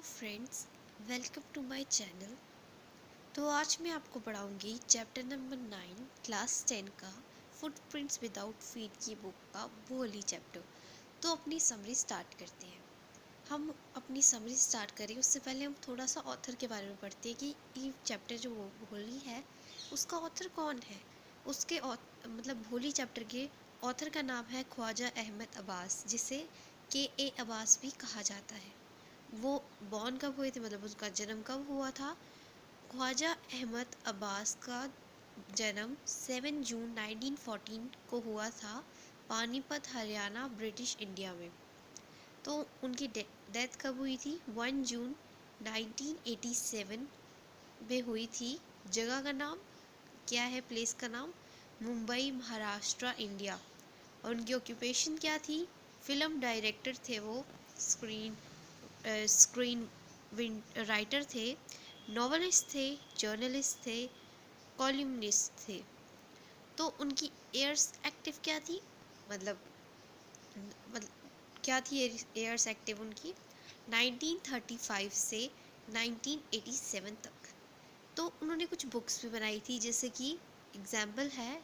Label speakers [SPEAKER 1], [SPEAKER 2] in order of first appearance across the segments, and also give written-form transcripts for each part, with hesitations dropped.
[SPEAKER 1] Friends, welcome to my channel. तो आज मैं आपको पढ़ाऊंगी चैप्टर नंबर 9 क्लास 10 का फुटप्रिंट्स विदाउट फीट की बुक का भोली चैप्टर। तो अपनी समरी स्टार्ट करते हैं। हम अपनी समरी स्टार्ट करें उससे पहले हम थोड़ा सा ऑथर के बारे में पढ़ते हैं कि ये चैप्टर जो भोली है उसका ऑथर कौन है। भोली चैप्टर के ऑथर का नाम है ख्वाजा अहमद अब्बास, जिसे के अब्बास भी कहा जाता है। वो बॉर्न कब हुए थे, मतलब उसका जन्म कब हुआ था। ख्वाजा अहमद अब्बास का जन्म 7 जून 1914 को हुआ था पानीपत, हरियाणा, ब्रिटिश इंडिया में। तो उनकी डेथ कब हुई थी? 1 जून 1987 में हुई थी। जगह का नाम क्या है? प्लेस का नाम मुंबई, महाराष्ट्र, इंडिया। और उनकी ऑक्यूपेशन क्या थी? फिल्म डायरेक्टर थे वो, स्क्रीन स्क्रीन राइटर थे, नॉवेलिस्ट थे, जर्नलिस्ट थे, कॉलमनिस्ट थे। तो उनकी एयर्स एक्टिव क्या थी? मतलब क्या थी एयर्स एक्टिव उनकी? 1935 से 1987 तक। तो उन्होंने कुछ बुक्स भी बनाई थी, जैसे कि एग्जाम्पल है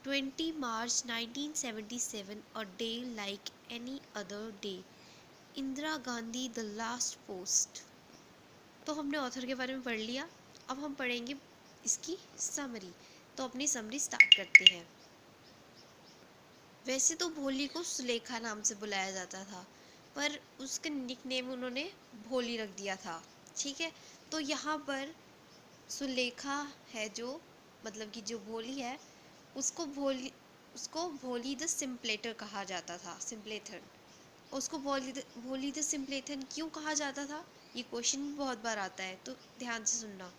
[SPEAKER 1] 20 मार्च 1977 और day like any other day, Indira Gandhi the last post. तो हमने ऑथर के बारे में पढ़ लिया। अब हम पढ़ेंगे इसकी समरी। तो अपनी समरी स्टार्ट करते हैं। वैसे तो भोली को सुलेखा नाम से बुलाया जाता था, पर उसका निकनेम उन्होंने भोली रख दिया था। ठीक है, तो यहाँ पर सुलेखा है जो, मतलब कि जो भोली है उसको भोली द सिंपलेटर कहा जाता था। सिंपलेथन। उसको भोली द सिंपलेथन क्यों कहा जाता था? ये क्वेश्चन बहुत बार आता है, तो ध्यान से सुनना।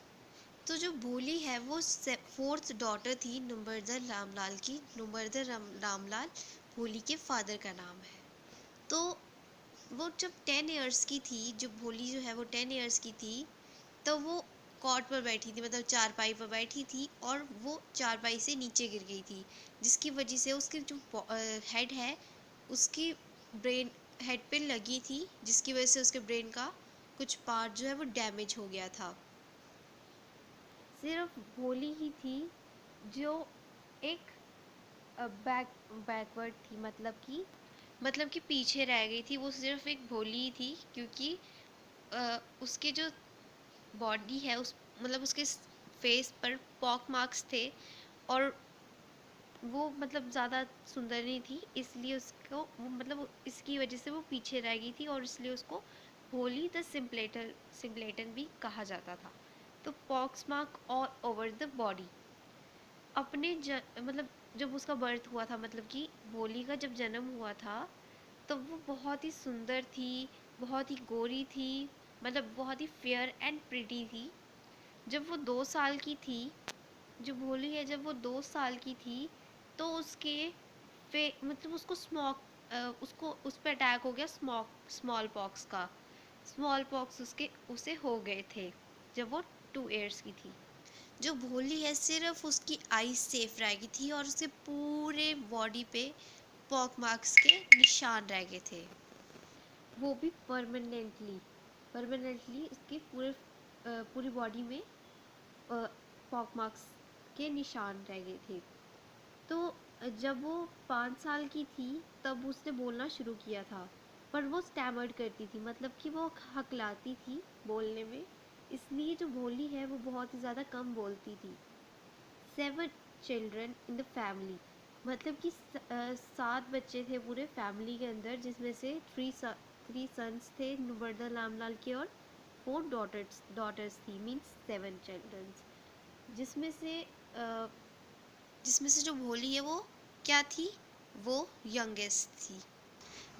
[SPEAKER 1] तो जो भोली है वो 4th डॉटर थी नुम्बरदर रामलाल की। नुम्बरदर रामलाल भोली के फादर का नाम है। तो वो जब 10 इयर्स की थी, जो भोली जो है वो 10 इयर्स की थी, तो वो कॉट पर बैठी थी, मतलब चारपाई पर बैठी थी, और वो चारपाई से नीचे गिर गई थी, जिसकी वजह से उसकी जो हेड है उसकी ब्रेन हेड पे लगी थी, जिसकी वजह से उसके ब्रेन का कुछ पार्ट जो है वो डैमेज हो गया था। सिर्फ भोली ही थी जो एक बैकवर्ड थी, मतलब कि पीछे रह गई थी। वो सिर्फ एक भोली ही थी, क्योंकि उसके जो बॉडी है उसके फेस पर पॉक मार्क्स थे, और वो ज़्यादा सुंदर नहीं थी, इसलिए उसको इसकी वजह से वो पीछे रह गई थी, और इसलिए उसको भोली द सिंपलेटन भी कहा जाता था। तो pox mark all over the body. जब उसका बर्थ हुआ था, मतलब कि भोली का जब जन्म हुआ था, तो वो बहुत ही सुंदर थी, बहुत ही गोरी थी, बहुत ही फेयर एंड प्रिटी थी। जब वो 2 साल की थी, जो भोली है, जब वो 2 साल की थी, तो उसके उसको उसको उस पर अटैक हो गया स्मॉल पॉक्स का। स्मॉल पॉक्स उसे हो गए थे जब वो 2 इयर्स की थी। जो भोली है सिर्फ उसकी आईज सेफ रह गई थी, और उसके पूरे बॉडी पे पॉक मार्क्स के निशान रह गए थे, वो भी परमानेंटली उसकी पूरी बॉडी में पॉक मार्क्स के निशान रह गए थे। तो जब वो 5 साल की थी, तब उसने बोलना शुरू किया था, पर वो स्टैमर्ड करती थी, मतलब कि वो हकलाती थी बोलने में, इसलिए जो भोली है वो बहुत ही ज़्यादा कम बोलती थी। 7 चिल्ड्रन इन द फैमिली, मतलब कि 7 बच्चे थे पूरे फैमिली के अंदर, जिसमें से 3 सन्स थे नुबरदल रामलाल के, और 4 डॉटर्स थी, मीन्स 7 चिल्ड्रंस। जिसमें से जो भोली है वो क्या थी? वो यंगेस्ट थी।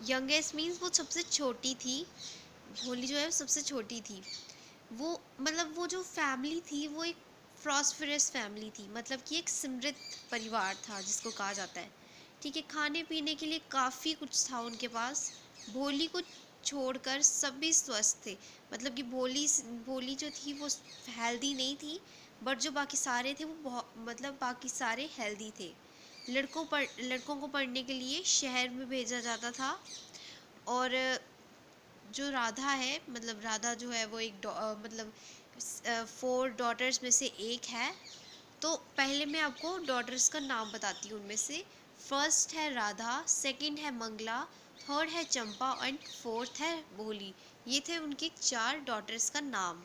[SPEAKER 1] यंगेस्ट मीन्स वो सबसे छोटी थी। भोली जो है वो सबसे छोटी थी। वो जो फैमिली थी वो एक प्रॉस्परस फैमिली थी, मतलब कि एक समृद्ध परिवार था जिसको कहा जाता है। ठीक है, खाने पीने के लिए काफ़ी कुछ था उनके पास। भोली को छोड़कर सभी स्वस्थ थे, मतलब कि भोली जो थी वो हेल्दी नहीं थी, बट जो बाकी सारे थे वो बाकी सारे हेल्दी थे। लड़कों को पढ़ने के लिए शहर में भेजा जाता था, और जो राधा है, मतलब राधा जो है वो एक मतलब 4 डॉटर्स में से एक है। तो पहले मैं आपको डॉटर्स का नाम बताती हूँ। उनमें से फर्स्ट है राधा, सेकंड है मंगला, थर्ड है चंपा एंड फोर्थ है भोली। ये थे उनके 4 डॉटर्स का नाम।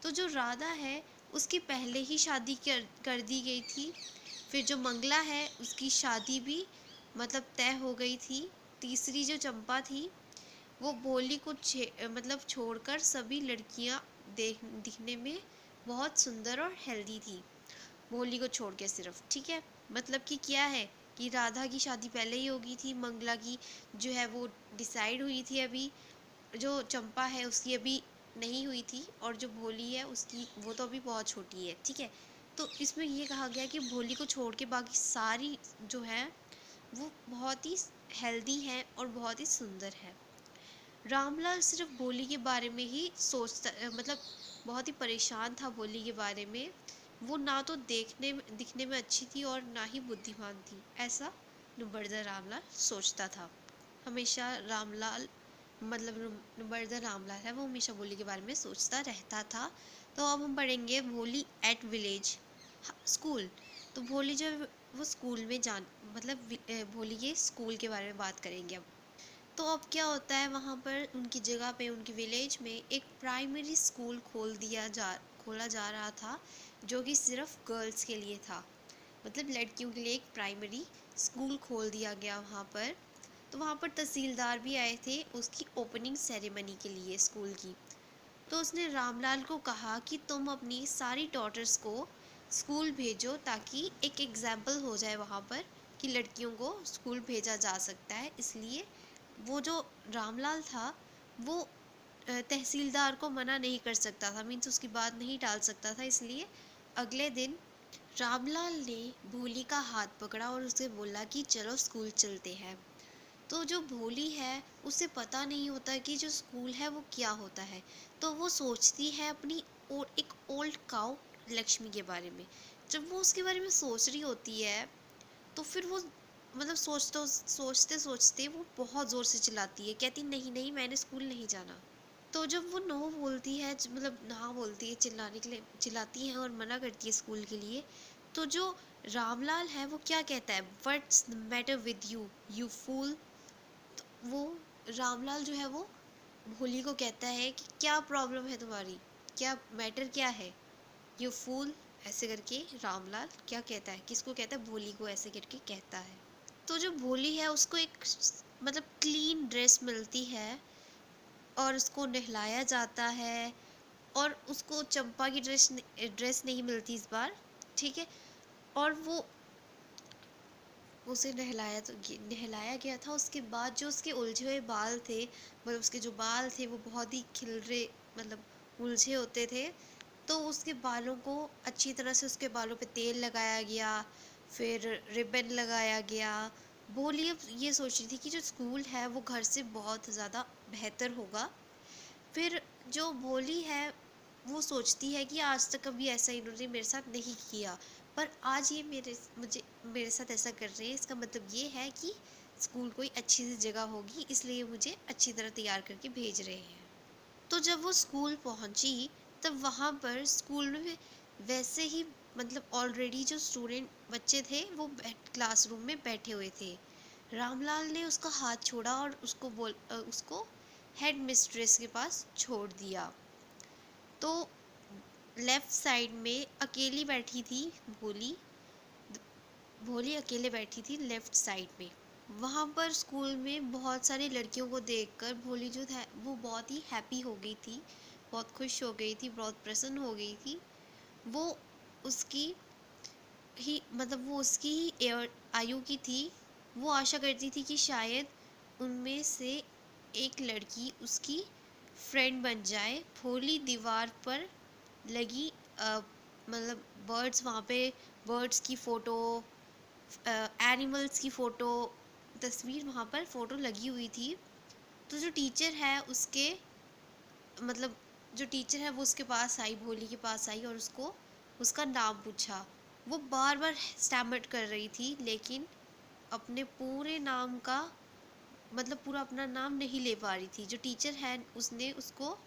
[SPEAKER 1] तो जो राधा है उसकी पहले ही शादी कर दी गई थी। फिर जो मंगला है उसकी शादी भी मतलब तय हो गई थी। तीसरी जो चंपा थी वो भोली को मतलब छोड़कर सभी लड़कियां दिखने में बहुत सुंदर और हेल्दी थी, भोली को छोड़ के सिर्फ। ठीक है, मतलब कि क्या है कि राधा की शादी पहले ही हो गई थी, मंगला की जो है वो डिसाइड हुई थी अभी, जो चंपा है उसकी अभी नहीं हुई थी, और जो भोली है उसकी वो तो अभी बहुत छोटी है। ठीक है, तो इसमें ये कहा गया कि भोली को छोड़ के बाकी सारी जो है वो बहुत ही हेल्दी है और बहुत ही सुंदर है। रामलाल सिर्फ भोली के बारे में ही सोचता, मतलब बहुत ही परेशान था भोली के बारे में। वो ना तो दिखने में अच्छी थी और ना ही बुद्धिमान थी, ऐसा नुबरदा रामलाल सोचता था। हमेशा रामलाल, मतलब नुबरदा रामलाल है वो हमेशा भोली के बारे में सोचता रहता था। तो अब हम पढ़ेंगे भोली एट विलेज स्कूल। तो भोली जो है वो स्कूल में जान, मतलब भोली के स्कूल के बारे में बात करेंगे अब। तो अब क्या होता है, वहाँ पर उनकी जगह पे उनकी विलेज में एक प्राइमरी स्कूल खोला जा रहा था, जो कि सिर्फ गर्ल्स के लिए था। मतलब लड़कियों के लिए एक प्राइमरी स्कूल खोल दिया गया वहाँ पर। तो वहाँ पर तहसीलदार भी आए थे उसकी ओपनिंग सेरेमनी के लिए स्कूल की। तो उसने रामलाल को कहा कि तुम अपनी सारी डॉटर्स को स्कूल भेजो, ताकि एक एग्जाम्पल हो जाए वहाँ पर कि लड़कियों को स्कूल भेजा जा सकता है। इसलिए वो जो रामलाल था वो तहसीलदार को मना नहीं कर सकता था, मीन्स उसकी बात नहीं टाल सकता था। इसलिए अगले दिन रामलाल ने भोली का हाथ पकड़ा और उसे बोला कि चलो स्कूल चलते हैं। तो जो भोली है उसे पता नहीं होता कि जो स्कूल है वो क्या होता है। तो वो सोचती है अपनी और एक ओल्ड काउ लक्ष्मी के बारे में। जब वो उसके बारे में सोच रही होती है तो फिर वो मतलब सोचते सोचते वो बहुत ज़ोर से चिल्लाती है, कहती नहीं नहीं मैंने स्कूल नहीं जाना। तो जब वो नो बोलती है, मतलब ना बोलती है, चिल्लाने के लिए चिल्लाती है और मना करती है स्कूल के लिए, तो जो रामलाल है वो क्या कहता है, what's the matter with you you fool. वो रामलाल जो है वो भोली को कहता है कि क्या प्रॉब्लम है तुम्हारी, क्या मैटर क्या है, यू फूल। ऐसे करके रामलाल क्या कहता है, किसको कहता है, भोली को ऐसे करके कहता है। तो जो भोली है उसको एक मतलब क्लीन ड्रेस मिलती है और उसको नहलाया जाता है, और उसको चंपा की ड्रेस नहीं मिलती इस बार। ठीक है, और वो उसे नहलाया गया था। उसके बाद जो उसके उलझे हुए बाल थे, मतलब उसके जो बाल थे वो बहुत ही खिलरे, मतलब उलझे होते थे। तो उसके बालों को अच्छी तरह से, उसके बालों पे तेल लगाया गया, फिर रिबन लगाया गया। भोली अब ये सोच रही थी कि जो स्कूल है वो घर से बहुत ज़्यादा बेहतर होगा। फिर जो भोली है वो सोचती है कि आज तक कभी ऐसा इन्होंने मेरे साथ नहीं किया, पर आज ये मेरे साथ ऐसा कर रहे हैं, इसका मतलब ये है कि स्कूल कोई अच्छी सी जगह होगी, इसलिए मुझे अच्छी तरह तैयार करके भेज रहे हैं। तो जब वो स्कूल पहुंची तब वहाँ पर स्कूल में वैसे ही, मतलब ऑलरेडी जो स्टूडेंट बच्चे थे वो क्लासरूम में बैठे हुए थे। रामलाल ने उसका हाथ छोड़ा और उसको हेड मिस्ट्रेस के पास छोड़ दिया। तो लेफ्ट साइड में अकेली बैठी थी भोली। भोली अकेले बैठी थी लेफ्ट साइड में। वहाँ पर स्कूल में बहुत सारी लड़कियों को देखकर भोली जो था वो बहुत ही हैप्पी हो गई थी, बहुत खुश हो गई थी, बहुत प्रसन्न हो गई थी। वो उसकी वो उसकी ही आयु की थी। वो आशा करती थी कि शायद उनमें से एक लड़की उसकी फ्रेंड बन जाए। भोली दीवार पर लगी मतलब बर्ड्स, वहाँ पे बर्ड्स की फ़ोटो, एनिमल्स की फ़ोटो, तस्वीर वहाँ पर फ़ोटो लगी हुई थी। तो जो टीचर है उसके, मतलब जो टीचर है वो उसके पास आई, भोली के पास आई और उसको उसका नाम पूछा। वो बार बार स्टैमर कर रही थी, लेकिन अपने पूरे नाम का मतलब पूरा अपना नाम नहीं ले पा रही थी। जो टीचर है उसने उसको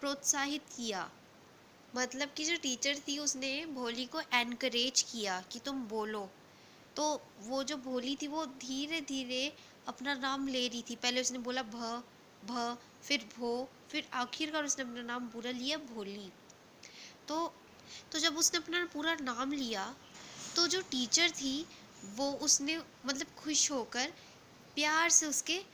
[SPEAKER 1] प्रोत्साहित किया, मतलब कि जो टीचर थी उसने भोली को एनकरेज किया कि तुम बोलो। तो वो जो भोली थी वो धीरे धीरे अपना नाम ले रही थी। पहले उसने बोला भ, फिर भो, फिर आखिरकार उसने अपना नाम पूरा लिया, भोली। तो तो जब उसने अपना पूरा नाम लिया तो जो टीचर थी वो उसने मतलब खुश होकर प्यार से उसके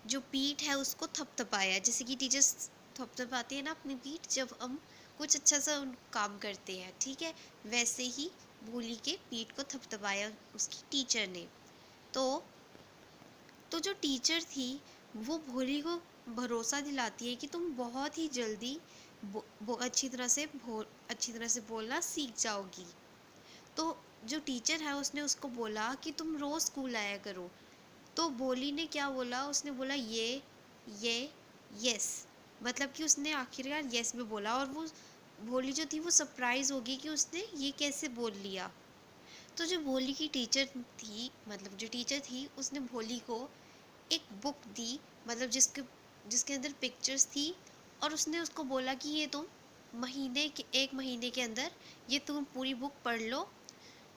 [SPEAKER 1] जो पीठ है उसको थपथपाया, जैसे कि टीचर्स थपथपाते हैं ना अपनी पीठ जब हम कुछ अच्छा सा काम करते हैं, ठीक है। वैसे ही भोली के पीठ को थपथपाया उसकी टीचर ने। तो जो टीचर थी वो भोली को भरोसा दिलाती है कि तुम बहुत ही जल्दी अच्छी तरह से बोलना सीख जाओगी। तो जो टीचर है उसने उसको बोला कि तुम रोज स्कूल आया करो। तो भोली ने क्या बोला, उसने बोला ये यस, मतलब कि उसने आखिरकार यस में बोला। और वो भोली जो थी वो सरप्राइज हो गई कि उसने ये कैसे बोल लिया। तो जो भोली की टीचर थी, मतलब जो टीचर थी उसने भोली को एक बुक दी, मतलब जिसके अंदर पिक्चर्स थी। और उसने उसको बोला कि ये तुम एक महीने के अंदर ये तुम पूरी बुक पढ़ लो।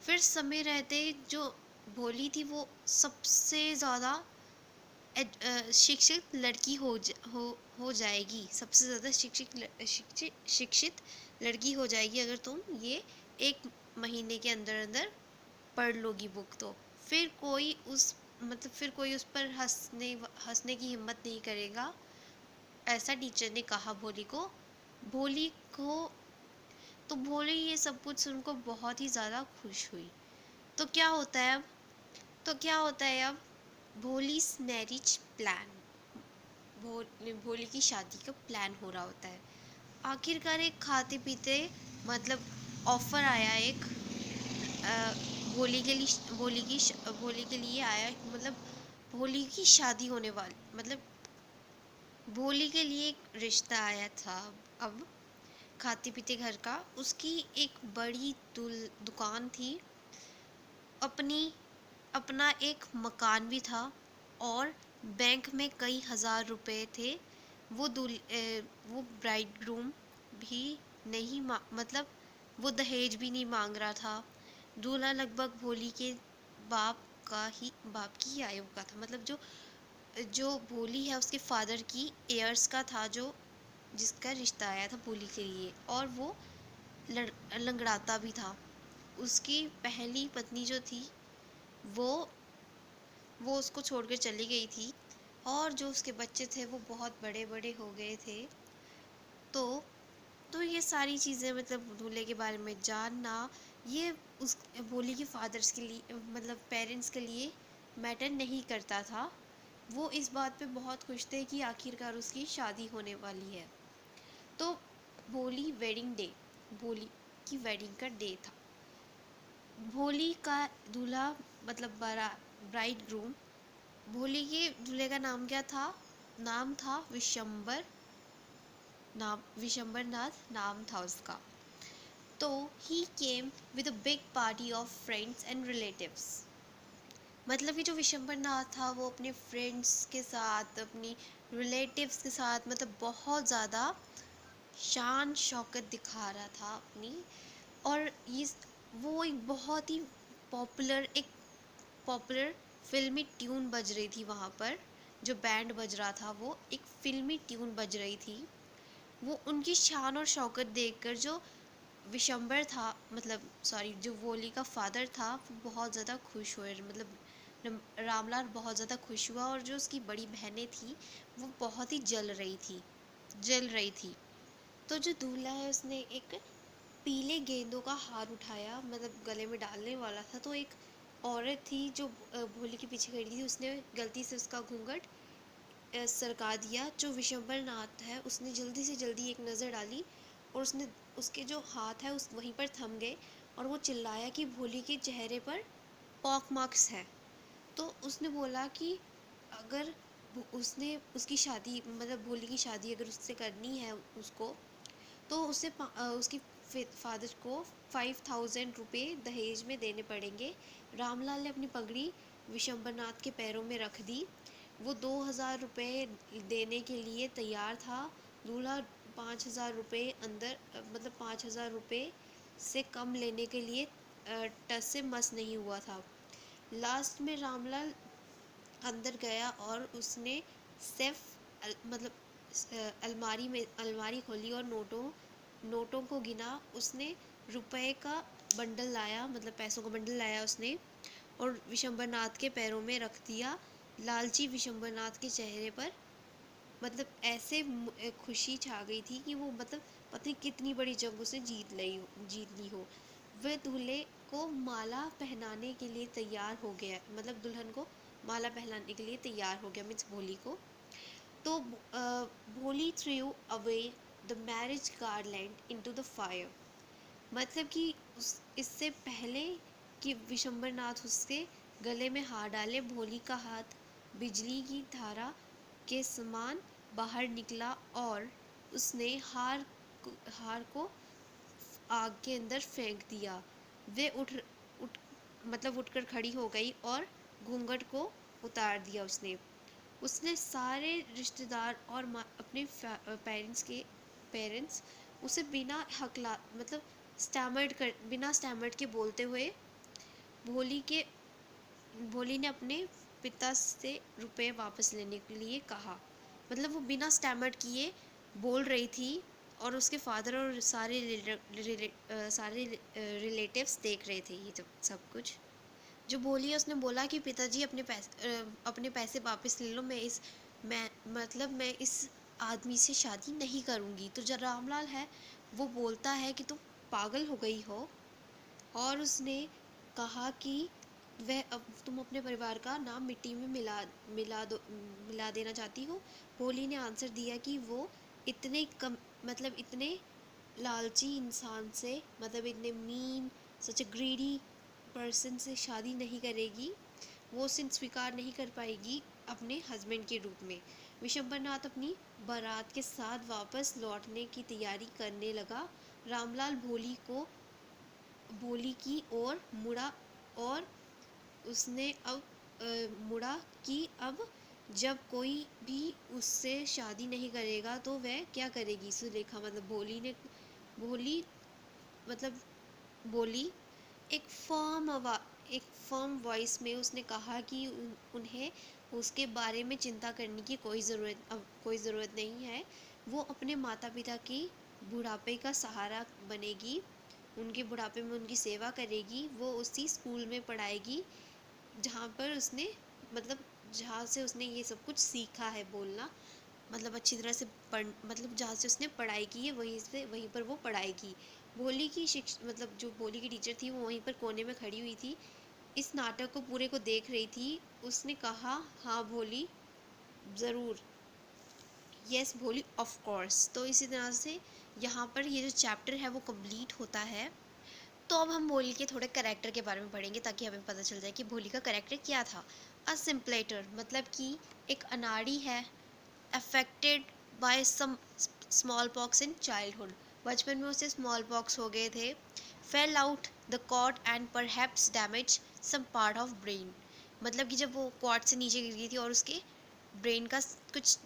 [SPEAKER 1] फिर समय रहते जो भोली थी वो सबसे ज़्यादा शिक्षित लड़की हो जाएगी, सबसे ज़्यादा शिक्षित लड़की हो जाएगी अगर तुम ये एक महीने के अंदर अंदर पढ़ लोगी बुक। तो फिर कोई उस पर हंसने की हिम्मत नहीं करेगा, ऐसा टीचर ने कहा भोली को। भोली को तो भोली ये सब कुछ सुनकर बहुत ही ज़्यादा खुश हुई। तो क्या होता है अब तो क्या होता है अब भोली's मैरिज प्लान, भोली की शादी का प्लान हो रहा होता है। आखिरकार एक खाते पीते मतलब ऑफर आया एक भोली के लिए भोली के लिए आया, मतलब भोली की शादी होने वाली, मतलब भोली के लिए एक रिश्ता आया था। अब खाते पीते घर का, उसकी एक बड़ी दुकान थी, अपनी अपना एक मकान भी था और बैंक में कई हजार रुपए थे। वो ब्राइड ग्रूम भी नहीं मतलब वो दहेज भी नहीं मांग रहा था। दूल्हा लगभग भोली के बाप की ही आयु का था, मतलब जो भोली है उसके फादर की एयर्स का था, जो जिसका रिश्ता आया था भोली के लिए। और वो लंगड़ाता भी था। उसकी पहली पत्नी जो थी वो उसको छोड़कर चली गई थी और जो उसके बच्चे थे वो बहुत बड़े बड़े हो गए थे। तो ये सारी चीज़ें, मतलब दूल्हे के बारे में जानना, ये उस भोली के फादर्स के लिए, मतलब पेरेंट्स के लिए मैटर नहीं करता था। वो इस बात पे बहुत खुश थे कि आखिरकार उसकी शादी होने वाली है। तो भोली की वेडिंग का डे था। भोली का दूल्हा मतलब ब्राइड ग्रूम, भोली के दूल्हे का नाम क्या था? नाम था विशंबर नाथ नाम था उसका। तो he came with a big party of friends and relatives, मतलब कि जो विशंबर नाथ था वो अपने फ्रेंड्स के साथ, अपनी रिलेटिव्स के साथ, मतलब बहुत ज़्यादा शान शौकत दिखा रहा था अपनी। और ये वो एक बहुत ही पॉपुलर फिल्मी ट्यून बज रही थी वहाँ पर। जो बैंड बज रहा था वो एक फिल्मी ट्यून बज रही थी। वो उनकी शान और शौकत देखकर जो विशंबर था, मतलब सॉरी जो भोली का फादर था, वो बहुत ज़्यादा खुश हुए, मतलब रामलाल बहुत ज़्यादा खुश हुआ। और जो उसकी बड़ी बहनें थी वो बहुत ही जल रही थी। तो जो दूल्हा है उसने एक पीले गेंदों का हार उठाया, मतलब गले में डालने वाला था। तो एक औरत थी जो भोली के पीछे खड़ी थी, उसने गलती से उसका घूंघट सरका दिया। जो विशंबर नाथ है उसने जल्दी से जल्दी एक नज़र डाली और उसके जो हाथ है उस वहीं पर थम गए। और वो चिल्लाया कि भोली के चेहरे पर पॉक मार्क्स है। तो उसने बोला कि अगर उसने उसकी शादी, मतलब भोली की शादी अगर उससे करनी है उसको, तो उसकी फादर को 5000 रुपये दहेज में देने पड़ेंगे। रामलाल ने अपनी पगड़ी विशंबरनाथ के पैरों में रख दी वो 2,000 रुपये देने के लिए तैयार था। दूल्हा 5,000 रुपये अंदर मतलब 5,000 रुपये से कम लेने के लिए टस से मस नहीं हुआ था। लास्ट में रामलाल अंदर गया और उसने अलमारी खोली और नोटों को गिना। उसने रुपए का बंडल लाया, मतलब पैसों का बंडल लाया उसने, और विशंबरनाथ के पैरों में रख दिया। लालची विशंबरनाथ के चेहरे पर मतलब ऐसे खुशी छा गई थी कि वो मतलब पता नहीं कितनी बड़ी जंग उसने जीत ली हो। वह दूल्हे को माला पहनाने के लिए तैयार हो गया, मतलब दुल्हन को माला पहनाने के लिए तैयार हो गया, मीन्स भोली को। तो भोली through away the marriage garland into the fire. मतलब कि इससे पहले कि विशंबरनाथ उसके गले में हाथ डाले, भोली का हाथ बिजली की धारा के समान बाहर निकला और उसने हार को आग के अंदर फेंक दिया। वे उठ मतलब उठकर खड़ी हो गई और घूंघट को उतार दिया उसने। उसने सारे रिश्तेदार और अपने पेरेंट्स उसे बिना स्टैमर्ड के बोलते हुए भोली के भोली ने अपने पिता से रुपए वापस लेने के लिए कहा। मतलब वो बिना स्टैमर्ड किए बोल रही थी और उसके फादर और सारे रिलेटिव्स देख रहे थे ये सब कुछ जो बोली है। उसने बोला कि पिताजी अपने पैसे वापस ले लो, मैं इस आदमी से शादी नहीं करूँगी। तो जो रामलाल है वो बोलता है कि तुम पागल हो गई हो, और उसने कहा कि वह अब तुम अपने परिवार का नाम मिट्टी में मिला देना चाहती हो। भोली ने आंसर दिया कि वो इतने लालची इंसान से, मतलब इतने mean, such a greedy person से शादी नहीं करेगी। वो उसे स्वीकार नहीं कर पाएगी अपने हस्बैंड के रूप में। विशंबरनाथ अपनी बारात के साथ वापस लौटने की तैयारी करने लगा। रामलाल भोली की ओर मुड़ा और उसने अब मुड़ा कि अब जब कोई भी उससे शादी नहीं करेगा तो वह क्या करेगी। सुलेखा भोली मतलब बोली एक फर्म वॉइस में उसने कहा कि उन्हें उसके बारे में चिंता करने की कोई ज़रूरत नहीं है। वो अपने माता पिता की बुढ़ापे का सहारा बनेगी, उनके बुढ़ापे में उनकी सेवा करेगी। वो उसी स्कूल में पढ़ाएगी जहाँ से उसने ये सब कुछ सीखा है बोलना, मतलब अच्छी तरह से जहाँ से उसने पढ़ाई की है वहीं पर वो पढ़ाएगी। जो भोली की टीचर थी वो वहीं पर कोने में खड़ी हुई थी, इस नाटक को पूरे को देख रही थी। उसने कहा, हाँ भोली, ज़रूर, यस भोली, ऑफ कोर्स। तो इसी तरह से यहाँ पर ये जो चैप्टर है वो कंप्लीट होता है। तो अब हम भोली के थोड़े कैरेक्टर के बारे में पढ़ेंगे ताकि हमें पता चल जाए कि भोली का कैरेक्टर क्या था। अ सिम्पलेटर मतलब कि एक अनाड़ी है, affected by some small pox in childhood, बचपन में उसे स्मॉल पॉक्स हो गए थे। Fell out the cot and perhaps damage some part of brain, मतलब कि जब वो कॉट से नीचे गिर गई थी और उसके ब्रेन का कुछ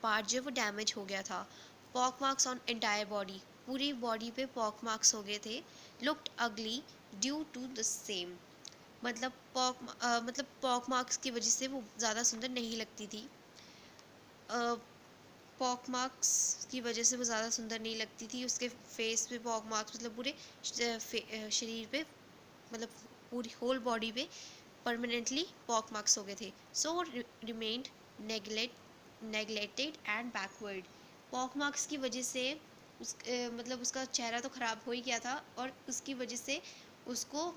[SPEAKER 1] पार्ट जो है वो डैमेज हो गया था। Pock marks on entire body, पूरी बॉडी पे पॉक मार्क्स हो गए थे। Looked ugly due to the same, pock marks की वजह से वो ज़्यादा सुंदर नहीं लगती थी। पॉक मार्क्स की वजह से वो ज़्यादा सुंदर नहीं लगती थी। उसके फेस पे पॉक मार्क्स, मतलब पूरे शरीर पे, मतलब पूरी होल बॉडी पे परमानेंटली पॉक मार्क्स हो गए थे। So remained neglected and backward, pock marks की वजह से उसका चेहरा तो ख़राब हो ही गया था और उसकी वजह से उसको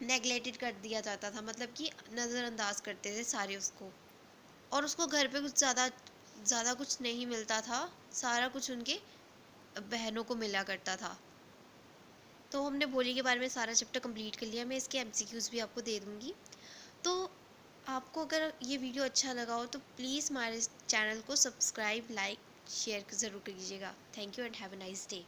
[SPEAKER 1] नेगलेक्टेड कर दिया जाता था, मतलब कि नज़रअंदाज करते थे सारे उसको। और उसको घर पे कुछ ज़्यादा कुछ नहीं मिलता था, सारा कुछ उनके बहनों को मिला करता था। तो हमने भोली के बारे में सारा चैप्टर कंप्लीट कर लिया। मैं इसके एमसीक्यूज़ भी आपको दे दूँगी। तो आपको अगर ये वीडियो अच्छा लगा हो तो प्लीज़ हमारे चैनल को सब्सक्राइब, लाइक, शेयर ज़रूर कीजिएगा। Thank you and have a nice day.